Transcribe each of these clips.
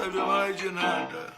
sabe mais de nada.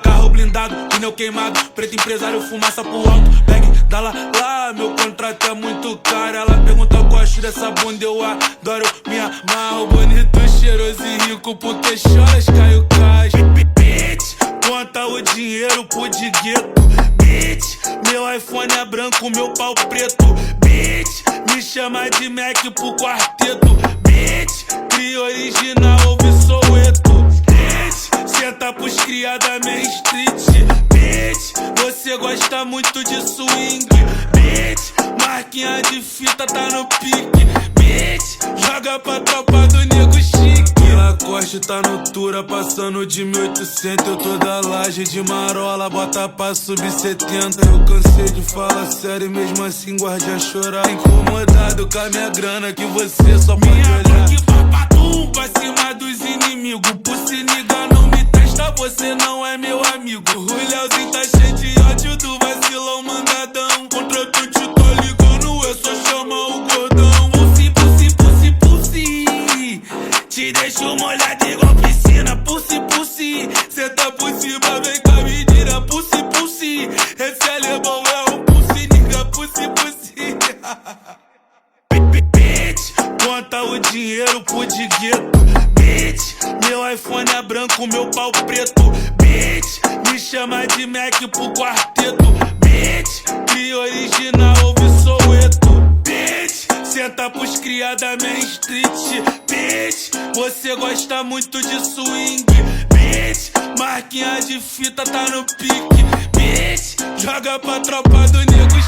Carro blindado, pneu queimado, preto empresário, fumaça pro alto. Bag da lá, meu contrato é muito caro. Ela pergunta qual gosto dessa bunda, eu adoro, me amarro. Bonito, cheiroso e rico, porque choras, cai o cais. Bitch, conta o dinheiro pro de gueto. Bitch, meu iPhone é branco, meu pau preto. Bitch, me chama de Mac pro quarteto. Bitch, cria original, ouve Soweto. Bitch, senta pros criada main street. Bitch, você gosta muito de swing. Bitch, marquinha de fita tá no pique. Bitch, joga pra tropa do nego chique. Lacoste tá no Tura, passando de 1800. Eu tô da laje de marola, bota pra subir 70. Eu cansei de falar sério, mesmo assim guarde a chorar. Incomodado com a minha grana, que você só pode olhar. Que papatum pra cima dos inimigos. Por se liga, não me testa, você não é meu amigo. O Leozinho tá cheio de ódio do vacilão mangadão. Contra tu te tô ligando, é só chamar o gordão. Pussy, pussy, pussy, pussy, te deixo molhado igual piscina. Pussy, pussy, cê tá por cima, vem com a medida. Pussy, pussy, esse alemão é um pussy, nigga. Pussy, pussy. Bitch, conta o dinheiro pro de gueto. Bitch, meu iPhone é branco, meu pau preto. Bitch, me chama de Mac pro quarteto. Bitch, cria original, ouve Soweto. Bitch, senta pros criada main street. Bitch, você gosta muito de swing. Bitch, marquinha de fita tá no pique. Bitch, joga pra tropa do nego